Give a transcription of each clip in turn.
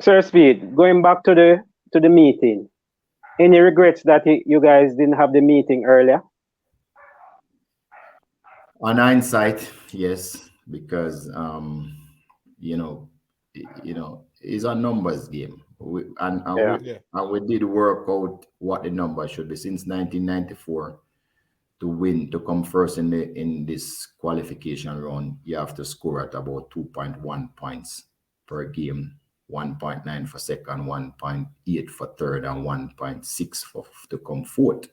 Sir Speed, going back to the meeting. Any regrets that you guys didn't have the meeting earlier? On hindsight, yes, because you know, it's a numbers game. Yeah. And we did work out what the number should be since 1994 to win to come first in this qualification round. You have to score at about 2.1 points per game, 1.9 for second, 1.8 for third, and 1.6 for to come fourth.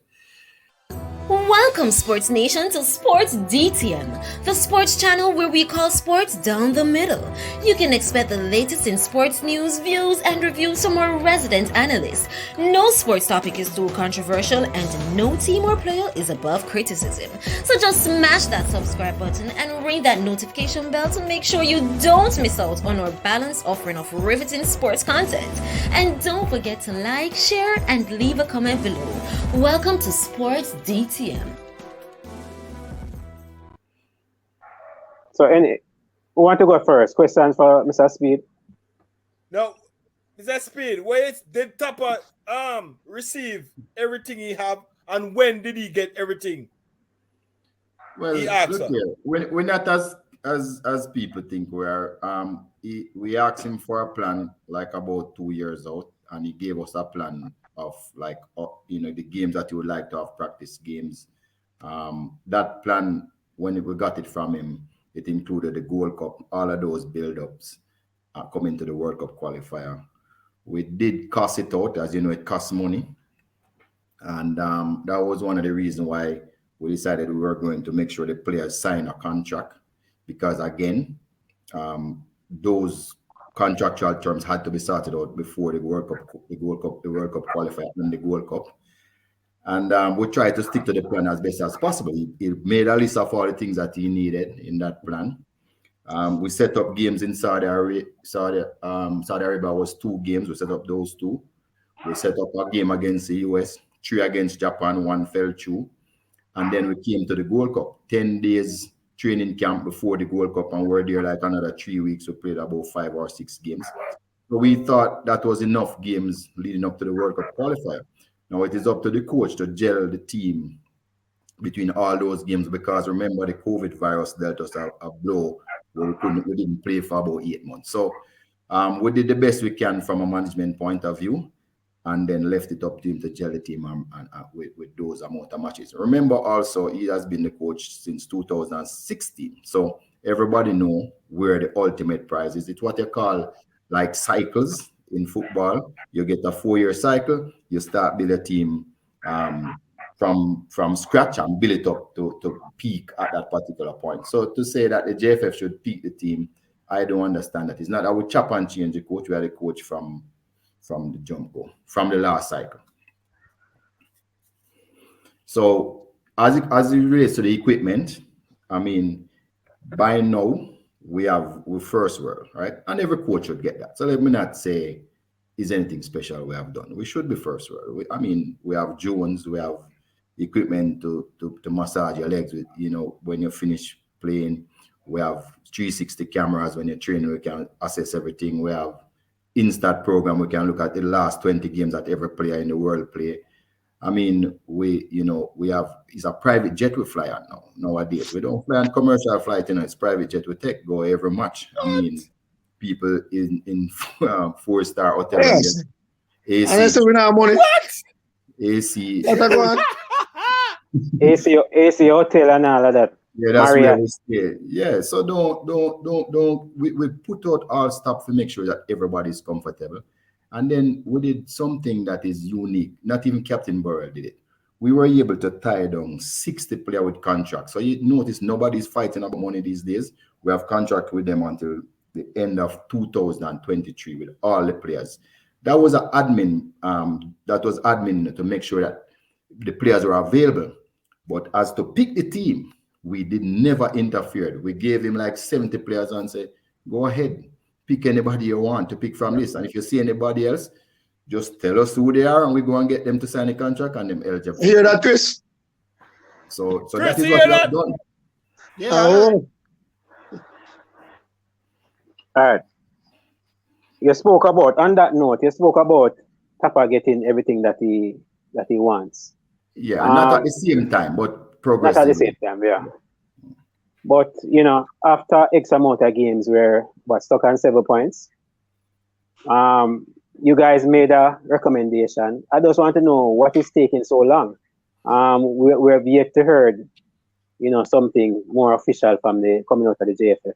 Welcome, Sports Nation, to Sports DTM, the sports channel where we call sports down the middle. You can expect the latest in sports news, views, and reviews from our resident analysts. No sports topic is too controversial, and no team or player is above criticism. So just smash that subscribe button and ring that notification bell to make sure you don't miss out on our balanced offering of riveting sports content. And don't forget to like, share, and leave a comment below. Welcome to Sports DTM. So, who want to go first? Question for Mr. Speed. No, Mr. Speed, where did Tappa receive everything he have, and when did he get everything? Well, look here, we're not as people think we are. We asked him for a plan like about 2 years out, and he gave us a plan of like the games that he would like to have, practice games. That plan, when we got it from him, it included the Gold Cup, all of those build-ups coming to the World Cup qualifier. We did cost it out, as you know, it costs money, and that was one of the reasons why we decided we were going to make sure the players sign a contract, because again, those contractual terms had to be sorted out before the World Cup qualifier, and the Gold Cup. And we tried to stick to the plan as best as possible. He made a list of all the things that he needed in that plan. We set up games in Saudi Arabia. Saudi Arabia was 2 games. We set up those 2. We set up a game against the US, 3 against Japan, 1 fell through. And then we came to the Gold Cup, 10 days training camp before the Gold Cup, and we're there like another 3 weeks. We played about 5 or 6 games. So we thought that was enough games leading up to the World Cup qualifier. Now it is up to the coach to gel the team between all those games, because remember, the COVID virus dealt us a blow where we didn't play for about 8 months. So we did the best we can from a management point of view, and then left it up to him to gel the team and with those amount of matches. Remember also, he has been the coach since 2016. So everybody know where the ultimate prize is. It's what you call like cycles in football. You get a 4-year cycle, you start build a team from scratch and build it up to peak at that particular point. So to say that the JFF should peak the team, I don't understand that. It's not that we chop and change the coach. We are the coach from the jump-go, from the last cycle. So as it relates to the equipment, I mean, by now we're first world, right? And every coach should get that. So let me not say is anything special we have done. We should be first world. We have drones, we have equipment to massage your legs with, when you finish playing. We have 360 cameras when you're training. We can assess everything. We have Instat program. We can look at the last 20 games that every player in the world play. I mean, we have, it's a private jet we fly on nowadays. We don't fly on commercial flight, it's private jet we take, go every match. I mean, people in 4-star hotel. Yes. AC. And I said we don't have money. What? AC. AC hotel and all of that. Yeah, that's where we stay. Yeah, so don't. We put out our stuff to make sure that everybody's comfortable. And then we did something that is unique. Not even Captain Burrell did it. We were able to tie down 60 players with contracts. So you notice nobody's fighting about money these days. We have contract with them until the end of 2023 with all the players. That was an admin. That was admin to make sure that the players were available. But as to pick the team, we did never interfered. We gave him like 70 players and said, go ahead, pick anybody you want to pick from this. And if you see anybody else, just tell us who they are and we go and get them to sign a contract and them eligible. You hear that, Chris? So Chris, that is what we have done. Yeah. All right. You spoke about, on that note, you spoke about Tappa getting everything that he wants. Yeah, not at the same time, but Not at the progressively. same time, yeah. But after X amount of games, we're stuck on 7 points. You guys made a recommendation. I just want to know what is taking so long. We have yet to heard, something more official coming out of the JFF.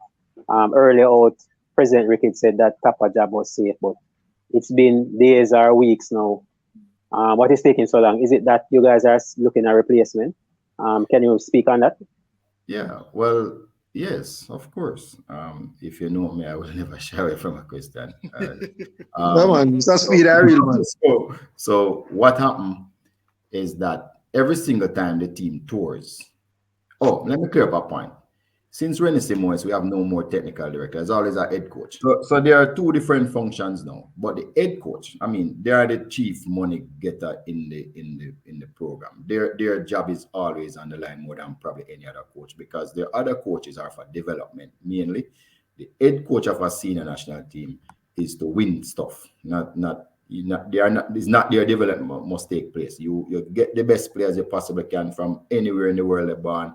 Earlier out, President Ricketts said that Tappa job was safe, but it's been days or weeks now. What is taking so long? Is it that you guys are looking at replacement? Can you speak on that? Yeah, well, yes, of course. If you know me, I will never shy away from a question. No man, Mr. Speid, a real man. So what happened is that every single time the team tours. Oh, let me clear up a point. Since Rennie Simoes, we have no more technical director. There's always a head coach. So there are two different functions now. But the head coach, I mean, they are the chief money getter in the program. Their job is always on the line more than probably any other coach, because their other coaches are for development mainly. The head coach of a senior national team is to win stuff. It's not their development must take place. You get the best players you possibly can from anywhere in the world they're born,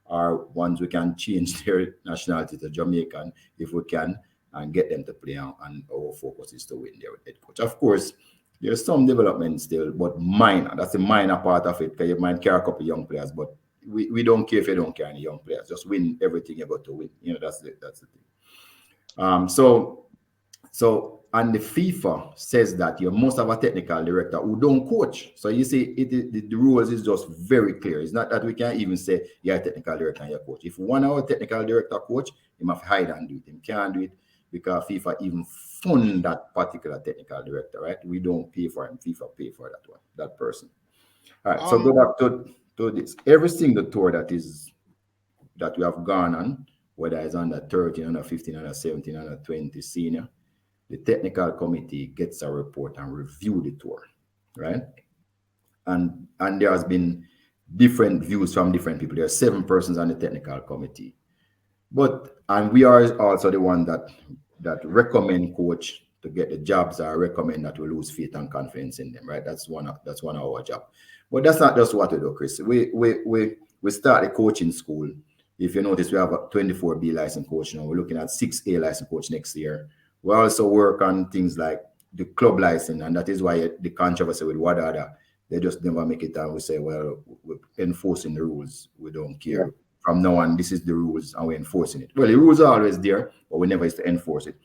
or ones we can change their nationality to Jamaican if we can, and get them to play, and our focus is to win their head coach. Of course, there's some development still, but minor. That's a minor part of it, because you might care a couple of young players, but we don't care if you don't care any young players. Just win everything you got to win. That's the thing. So and the FIFA says that you must have a technical director who don't coach. So you see, the rules is just very clear. It's not that we can even say you're a technical director and you're a coach. If one of our technical director coach, he must hide and do it. He can't do it because FIFA even fund that particular technical director, right? We don't pay for him. FIFA pay for that person. All right. So go back to this. Every single tour that we have gone on, whether it's under 13, under 15, under 17, under 20 senior, the technical committee gets a report and review the tour, right? And there has been different views from different people. There are 7 persons on the technical committee, and we are also the one that recommend coach to get the jobs, or recommend that we lose faith and confidence in them, right? That's one of our job. But that's not just what we do, Chris. We start the coaching school. If you notice, we have a 24B license coach now. We're looking at 6A license coach next year. We also work on things like the club license, and that is why the controversy with Wadada, they just never make it down. We say, well, we're enforcing the rules. We don't care. From now on, this is the rules, and we're enforcing it. Well, the rules are always there, but we never used to enforce it.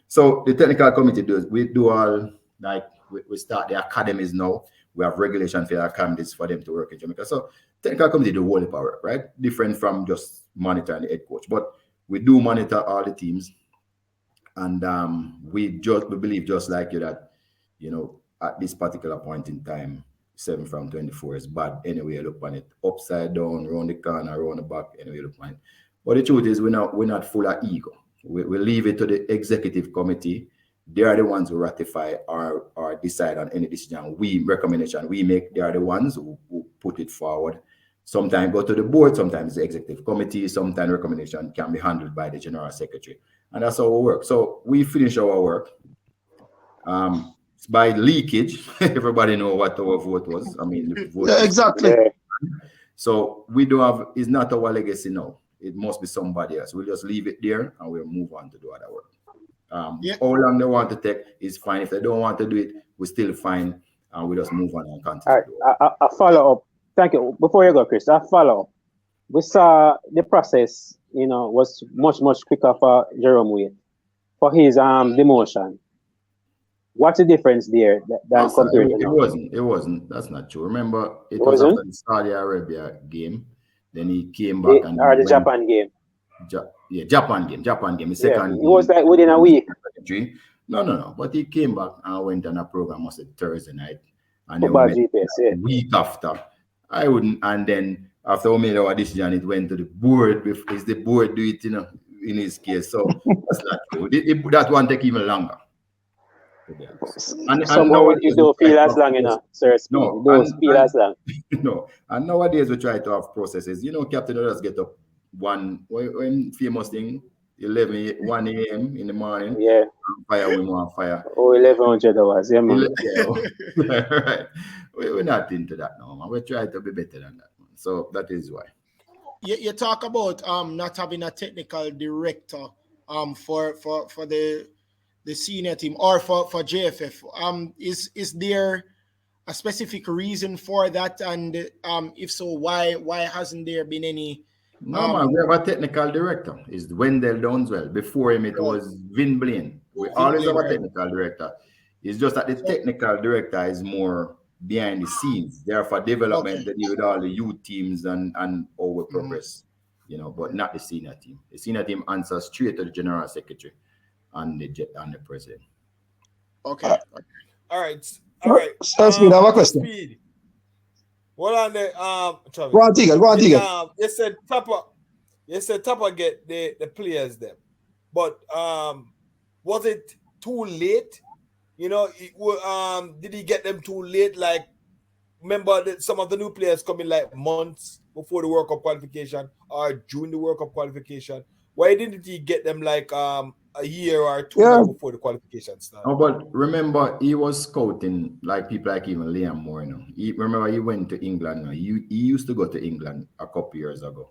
So the technical committee we do all, like, we start the academies now. We have regulation for the academies for them to work in Jamaica. So technical committee do all the power, right? Different from just monitoring the head coach. But we do monitor all the teams. And we believe, just like you, that, at this particular point in time, 7 from 24 is bad. Anyway, you look on it, upside down, around the corner, around the back, anyway, you look on it. But the truth is, we're not full of ego. We leave it to the executive committee. They are the ones who ratify or decide on any decision. Recommendation we make, they are the ones who put it forward. Sometimes go to the board, sometimes the executive committee, sometimes recommendation can be handled by the general secretary. And that's how we work. So we finish our work. By leakage, everybody know what our vote was. I mean, the vote exactly. So we don't have, it's not our legacy now. It must be somebody else. We'll just leave it there and we'll move on to do other work. How long they want to take is fine. If they don't want to do it, we're still fine. And we just move on and continue. All right, a follow up. Thank you. Before you go, Chris, a follow up. We saw the process, was much, much quicker for Jerome Wade for his demotion. What's the difference there than compared to now? It wasn't. That's not true. Remember, it was after the Saudi Arabia game. Then he came back the Japan game. Japan game. The second game. It was like within a week. No. But he came back and went on a program, was it Thursday night? And then GPS, week after. I wouldn't. And then after we made our decision, it went to the board. Is the board do it, in his case? So that's not true. That one take even longer. And you don't feel as long, sir. No, don't feel as long. No, and nowadays we try to have processes. Captain just get up one famous thing. 1 a.m. in the morning. Yeah. Fire, we want fire. Oh, 1100 hours. Yeah, man. Yeah, right. We're not into that now, man. We try to be better than that, man. So that is why. You talk about not having a technical director for the senior team or for JFF. Is there a specific reason for that? And if so, why hasn't there been any? No, man, we have a technical director. It's Wendell Downswell. Before him, it was Vin Blaine. We always have a technical director. It's just that the technical director is more behind the scenes. Therefore, development, they deal with all the youth teams and how we progress, but not the senior team. The senior team answers straight to the general secretary and the president. Okay. All right. Speid, I have a question. Speid. What on the Travis? Go on, Tigger. You said Tappa get the players them, but was it too late? Did he get them too late? Like, remember that some of the new players coming like months before the World Cup qualification or during the World Cup qualification. Why didn't he get them like a year or two before the qualification started? No, but remember, he was scouting like people like even Liam Moore. Remember, he went to England. He used to go to England a couple years ago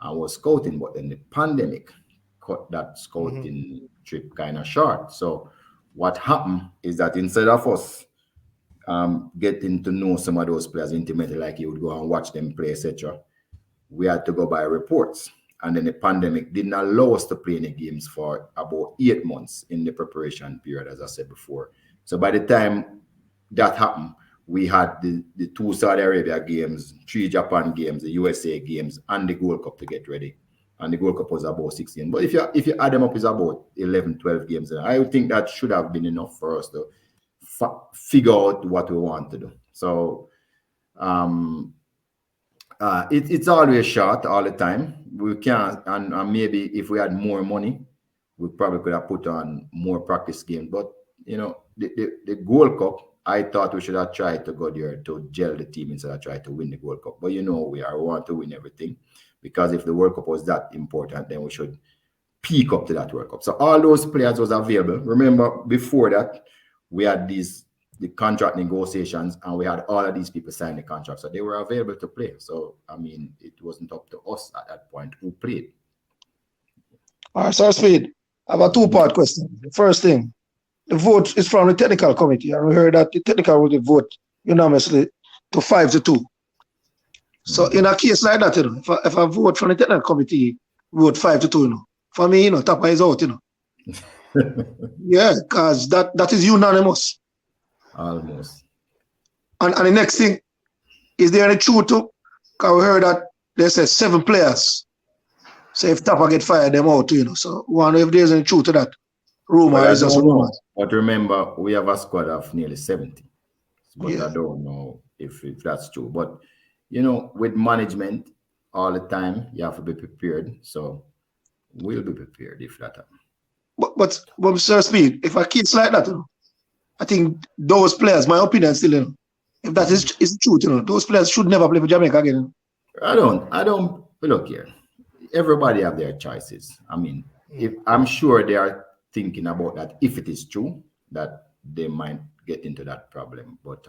and was scouting, but then the pandemic cut that scouting trip kind of short. So what happened is that instead of us getting to know some of those players intimately, like you would go and watch them play, etc., we had to go by reports. And then the pandemic didn't allow us to play any games for about 8 months in the preparation period, as I said before. So by the time that happened, we had the 2 Saudi Arabia games, 3 Japan games, the USA games, and the Gold Cup to get ready. And the Gold Cup was about 16. But if you add them up, it's about 11, 12 games. And I would think that should have been enough for us to figure out what we want to do. So it's always short all the time. We can't, and maybe if we had more money, we probably could have put on more practice games. But the Gold Cup, I thought we should have tried to go there to gel the team instead of try to win the Gold Cup. But we want to win everything, because if the World Cup was that important, then we should peak up to that World Cup. So all those players was available. Remember, before that, we had the contract negotiations, and we had all of these people sign the contract, so they were available to play. So I mean, it wasn't up to us at that point who played. All right, so Speid, I have a 2-part question. The first thing, the vote is from the technical committee, and we heard that the technical committee vote unanimously to 5-2. So in a case like that, if I vote from the technical committee, vote 5-2, for me, Tappa is out, Yeah, because that is unanimous. Almost. And the next thing, is there any truth to? Because we heard that they said 7 players. So if Tappa get fired, them out too, So we wonder if there's any truth to that rumor. Is just rumor. But remember, we have a squad of nearly 70. But I don't know if that's true. But with management all the time, you have to be prepared. So we'll be prepared if that happens. But Mr. Speid, if a case like that, I think those players, my opinion still, if that is true, those players should never play for Jamaica again. I don't look here. Everybody have their choices. I mean, if I'm sure they are thinking about that, if it is true, that they might get into that problem. But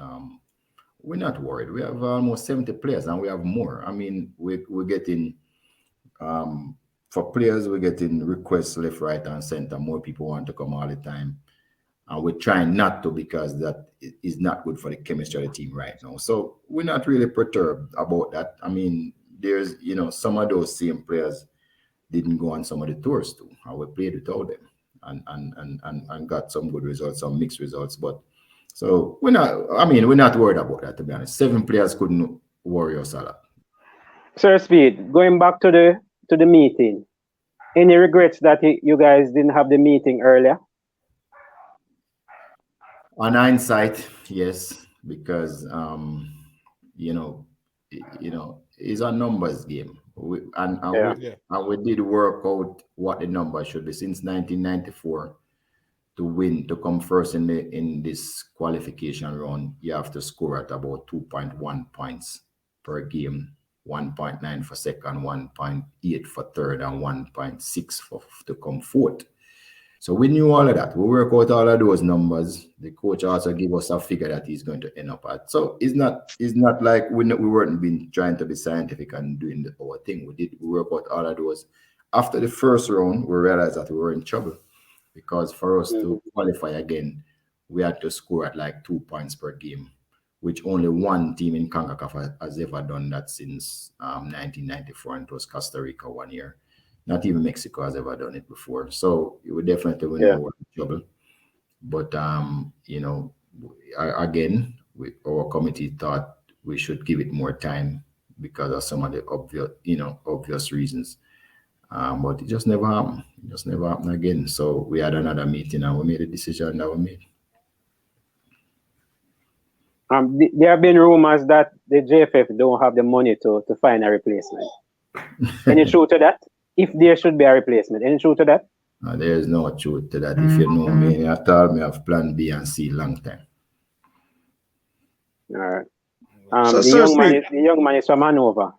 we're not worried. We have almost 70 players, and we have more. I mean, we're getting for players, we're getting requests left, right, and center. More people want to come all the time. And we're trying not to, because that is not good for the chemistry of the team right now. So we're not really perturbed about that. I mean, there's, some of those same players didn't go on some of the tours too, and we played without them and got some good results, some mixed results. But so we're not worried about that, to be honest. 7 players couldn't worry us a lot. Sir Speid, going back to the meeting, any regrets that you guys didn't have the meeting earlier? On hindsight, yes, because it's a numbers game. We did work out what the number should be since 1994 to win, to come first in this qualification round. You have to score at about 2.1 points per game 1.9 for second, 1.8 for third, and 1.6 for to come fourth. So we knew all of that. We work out all of those numbers. The coach also gave us a figure that he's going to end up at. So it's not like we weren't been trying to be scientific and doing our thing. We work out all of those. After the first round, we realized that we were in trouble because for us to qualify again, we had to score at like 2 points per game, which only one team in CONCACAF has ever done that since 1994, and it was Costa Rica 1 year. Not even Mexico has ever done it before. So we definitely were in trouble. But, our committee thought we should give it more time because of some of the obvious reasons. But it just never happened. It just never happened again. So we had another meeting and we made a decision that we made. There have been rumors that the JFF don't have the money to find a replacement. Any truth to that? If there should be a replacement, any truth to that? There is no truth to that. If you know me, I told me I have plan B and C long time. All right. The young man is from Hanover.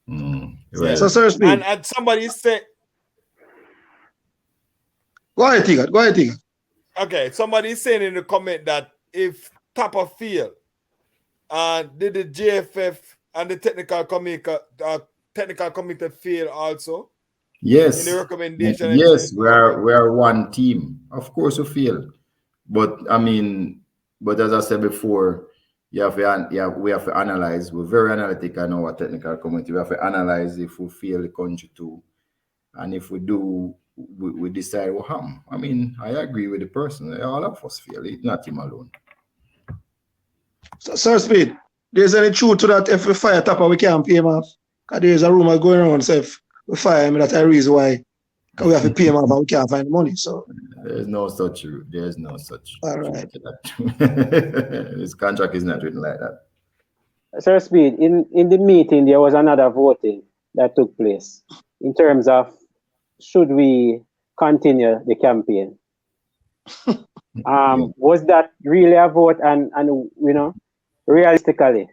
Right. So, Sir Speid. And somebody said... Go ahead, Tiga. Okay, somebody is saying in the comment that if Tappa fail, did the JFF and the technical committee fail also? Yes. In the recommendation. Yes, we are one team. Of course we fail. But as I said before, we have to analyze. We're very analytical in our technical committee. We have to analyze if we fail the country too. And if we do, we decide what happened. I agree with the person. All of us fail. It's not him alone. So, Sir Speid, there's any truth to that if we fire Tappa, we can't pay him off? Because there's a rumor going around, so if we fire him, that's a reason why we have to pay him off and we can't find the money. So there's no such. All right. His contract is not written like that. Sir Speid, in the meeting, there was another voting that took place in terms of should we continue the campaign. Was that really a vote? And realistically,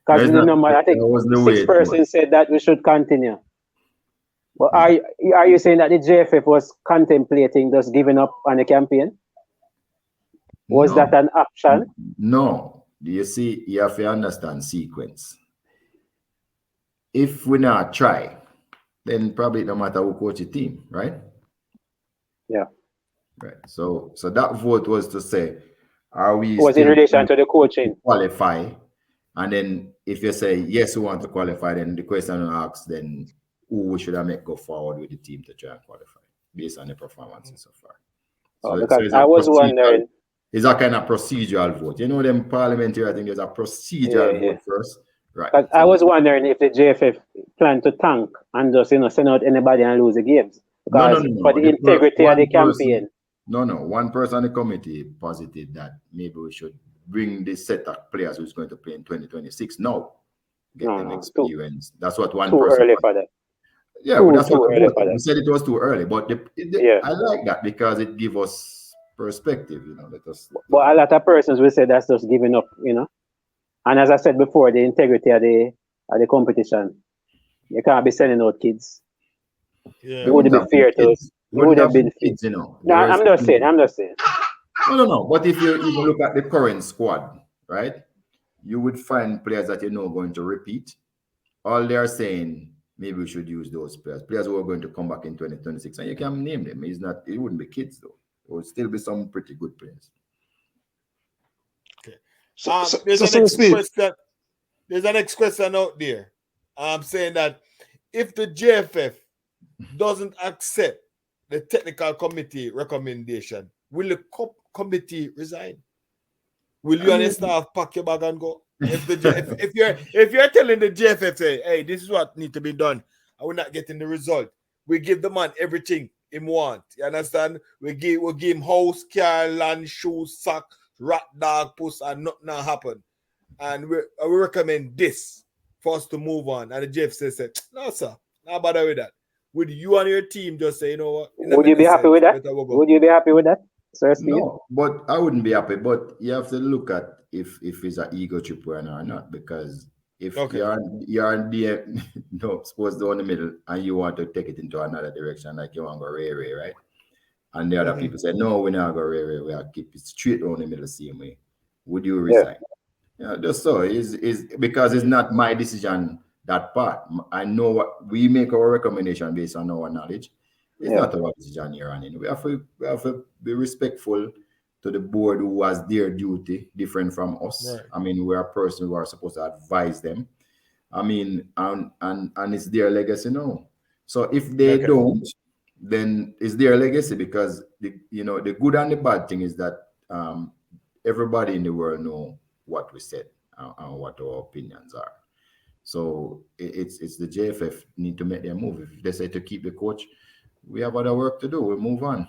because the number, I think 6 persons said that we should continue. Well, are you saying that the JFF was contemplating just giving up on the campaign? Was that an option? No. You see, you have to understand sequence. If we not try, then probably no matter who coach the team, right? Yeah. Right. So that vote was to say, are we was in relation to the coaching qualify? And then if you say yes, we want to qualify, then the question asks then who should I make go forward with the team to try and qualify based on the performances so far. Because I was wondering. It's a kind of procedural vote. You know them parliamentary, I think there's a procedural vote first. Right. But I was wondering if the JFF plan to tank and just send out anybody and lose the games. Because for the integrity of the campaign. No. One person on the committee posited that maybe we should bring this set of players who's going to play in 2026 now. Get them experience. That's what one person. Too early for that. Yeah, that's what we said it was too early. But I like that because it gives us perspective, But a lot of persons will say that's just giving up, And as I said before, the integrity of the competition. You can't be sending out kids. Yeah. It wouldn't be fair to us. It would have been kids, No, I'm just saying. No. But if you look at the current squad, right, you would find players that going to repeat. All they are saying, maybe we should use those players who are going to come back in 2026, and you can name them. It wouldn't be kids though. It would still be some pretty good players. Okay. There's an next question out there. I'm saying that if the JFF doesn't accept the technical committee recommendation, will the committee resign? Will you and the staff pack your bag and go? If you're telling the JFF, say, hey, this is what needs to be done, and we're not getting the result, we give the man everything he want. You understand? We give him house, car, land, shoes, sock, rat, dog, puss, and nothing happen. And we recommend this for us to move on. And the JFF says, no, sir, not bother with that. Would you and your team just say, you know what? Would you be happy with that? Would you be happy with that? No, but I wouldn't be happy. But you have to look at if it's an ego trip or not, because If Okay. you're on the no, supposed to go in the middle and you want to take it into another direction, like you want to go Ray, right? And the other people say, no, we're not going Ray, we are keep it straight down the middle the same way. Would you resign? Yeah, just so is because it's not my decision that part. I know what we make our recommendation based on our knowledge. It's not our decision here and in. We have to be respectful to the board who was their duty, different from us. Right. I mean, we are a person who are supposed to advise them. I mean, and it's their legacy now. So if they don't, then it's their legacy, because the good and the bad thing is that everybody in the world know what we said and what our opinions are. So it's the JFF need to make their move. If they say to keep the coach, we have other work to do. We move on.